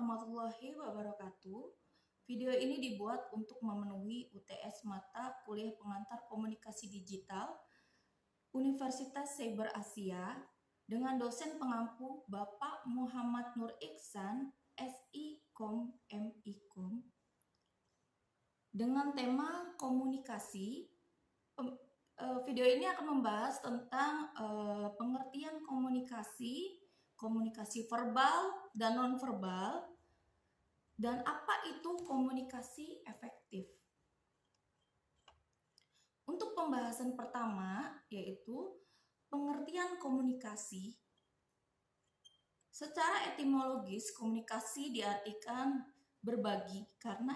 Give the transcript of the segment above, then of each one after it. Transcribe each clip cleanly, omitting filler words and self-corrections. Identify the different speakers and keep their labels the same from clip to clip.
Speaker 1: warahmatullahi wabarakatuh. Video ini dibuat untuk memenuhi UTS mata kuliah pengantar komunikasi digital Universitas Cyber Asia dengan dosen pengampu Bapak Muhammad Nur Iksan, SI.Com, MI.Com, dengan tema komunikasi. Video ini akan membahas tentang pengertian komunikasi, komunikasi verbal dan nonverbal, dan apa itu komunikasi efektif. Untuk pembahasan pertama yaitu pengertian komunikasi. Secara etimologis, komunikasi diartikan berbagi karena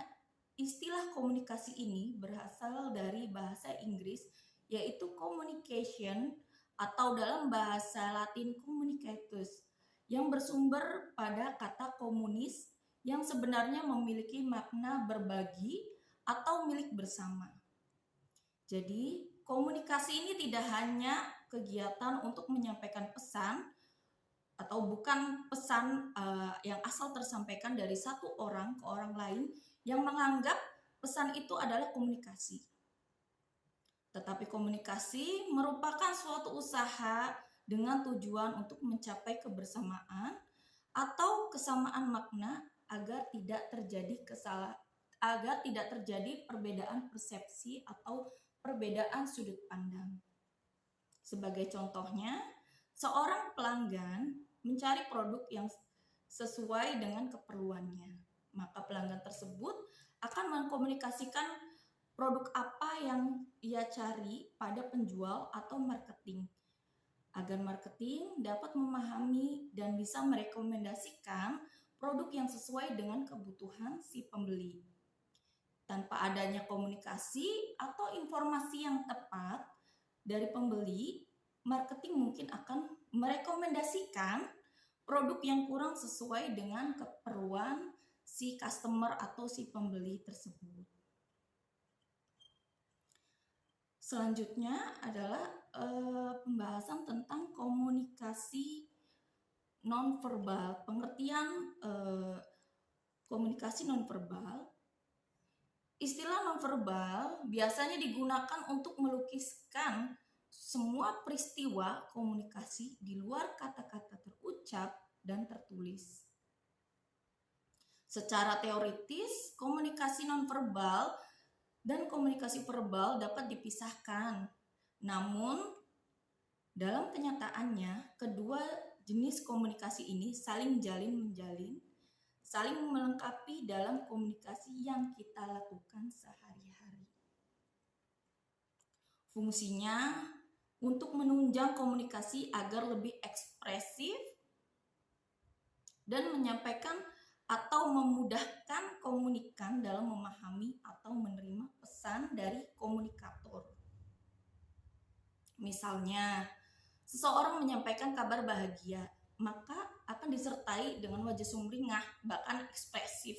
Speaker 1: istilah komunikasi ini berasal dari bahasa Inggris yaitu communication atau dalam bahasa Latin communicatus yang bersumber pada kata komunis yang sebenarnya memiliki makna berbagi atau milik bersama. Jadi, komunikasi ini tidak hanya kegiatan untuk menyampaikan pesan atau bukan pesan yang asal tersampaikan dari satu orang ke orang lain yang menganggap pesan itu adalah komunikasi. Tetapi komunikasi merupakan suatu usaha dengan tujuan untuk mencapai kebersamaan atau kesamaan makna agar tidak terjadi perbedaan persepsi atau perbedaan sudut pandang. Sebagai contohnya, seorang pelanggan mencari produk yang sesuai dengan keperluannya. Maka pelanggan tersebut akan mengkomunikasikan produk apa yang ia cari pada penjual atau marketing, agar marketing dapat memahami dan bisa merekomendasikan produk yang sesuai dengan kebutuhan si pembeli. Tanpa adanya komunikasi atau informasi yang tepat dari pembeli, marketing mungkin akan merekomendasikan produk yang kurang sesuai dengan keperluan si customer atau si pembeli tersebut. Selanjutnya adalah pembahasan tentang komunikasi nonverbal. Pengertian komunikasi nonverbal. Istilah nonverbal biasanya digunakan untuk melukiskan semua peristiwa komunikasi di luar kata-kata terucap dan tertulis. Secara teoritis, komunikasi nonverbal dan komunikasi verbal dapat dipisahkan. Namun, dalam kenyataannya, kedua jenis komunikasi ini saling menjalin, saling melengkapi dalam komunikasi yang kita lakukan sehari-hari. Fungsinya untuk menunjang komunikasi agar lebih ekspresif dan menyampaikan atau memudahkan komunikan dalam memahami atau menerima pesan dari komunikator. Misalnya, seseorang menyampaikan kabar bahagia, maka akan disertai dengan wajah sumringah, bahkan ekspresif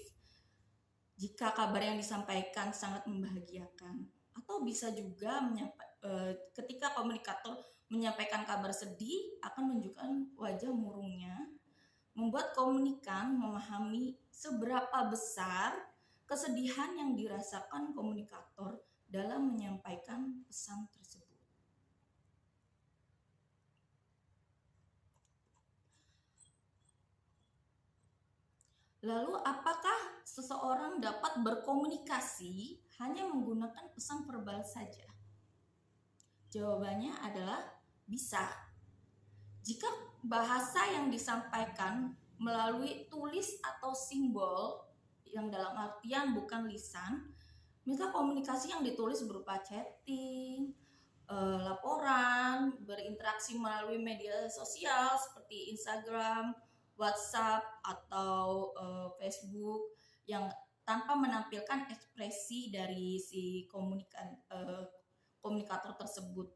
Speaker 1: jika kabar yang disampaikan sangat membahagiakan. Atau bisa juga ketika komunikator menyampaikan kabar sedih, akan menunjukkan wajah murungnya, membuat komunikan memahami seberapa besar kesedihan yang dirasakan komunikator dalam menyampaikan pesan tersebut. Lalu, apakah seseorang dapat berkomunikasi hanya menggunakan pesan verbal saja? Jawabannya adalah bisa. Jika bahasa yang disampaikan melalui tulis atau simbol yang dalam artian bukan lisan, maka komunikasi yang ditulis berupa chatting, laporan, berinteraksi melalui media sosial seperti Instagram, WhatsApp, atau Facebook yang tanpa menampilkan ekspresi dari si komunikator tersebut.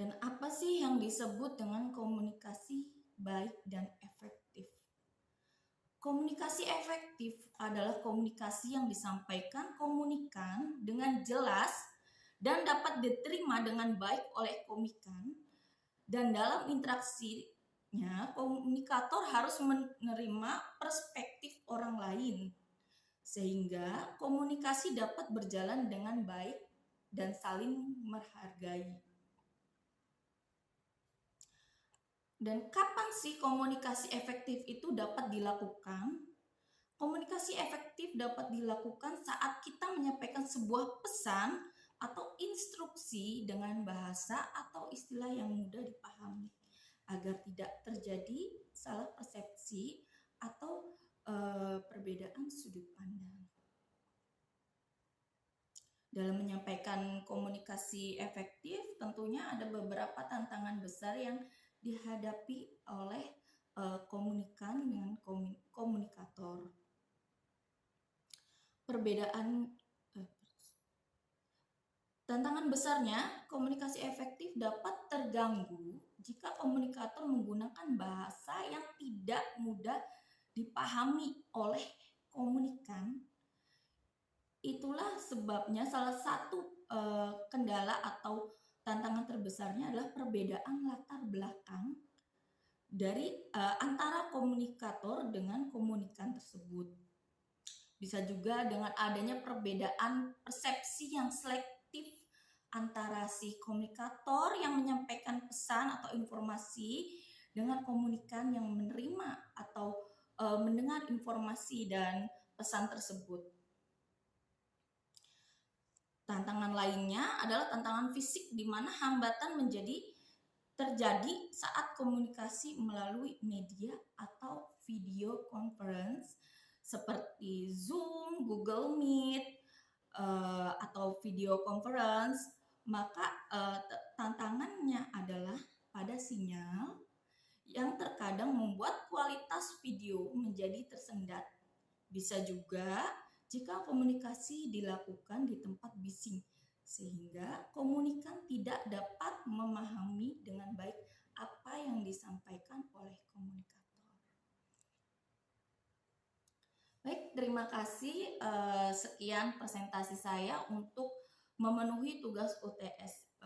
Speaker 1: Dan apa sih yang disebut dengan komunikasi baik dan efektif? Komunikasi efektif adalah komunikasi yang disampaikan komunikan dengan jelas dan dapat diterima dengan baik oleh komunikan, dan dalam interaksi Selanjutnya, komunikator harus menerima perspektif orang lain sehingga komunikasi dapat berjalan dengan baik dan saling menghargai. Dan kapan sih komunikasi efektif itu dapat dilakukan? Komunikasi efektif dapat dilakukan saat kita menyampaikan sebuah pesan atau instruksi dengan bahasa atau istilah yang mudah dipahami agar tidak terjadi salah persepsi atau perbedaan sudut pandang. Dalam menyampaikan komunikasi efektif, tentunya ada beberapa tantangan besar yang dihadapi oleh komunikan dengan komunikator. Tantangan besarnya, komunikasi efektif dapat terganggu jika komunikator menggunakan bahasa yang tidak mudah dipahami oleh komunikan. Itulah sebabnya salah satu kendala atau tantangan terbesarnya adalah perbedaan latar belakang dari antara komunikator dengan komunikan tersebut. Bisa juga dengan adanya perbedaan persepsi yang selektif antara si komunikator yang menyampaikan pesan atau informasi dengan komunikan yang menerima atau mendengar informasi dan pesan tersebut. Tantangan lainnya adalah tantangan fisik di mana hambatan terjadi saat komunikasi melalui media atau video conference seperti Zoom, Google Meet, atau video conference. Maka tantangannya adalah pada sinyal yang terkadang membuat kualitas video menjadi tersendat. Bisa juga jika komunikasi dilakukan di tempat bising, sehingga komunikan tidak dapat memahami dengan baik apa yang disampaikan oleh komunikator. Baik, terima kasih. Sekian presentasi saya untuk memenuhi tugas UTS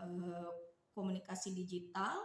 Speaker 1: komunikasi digital.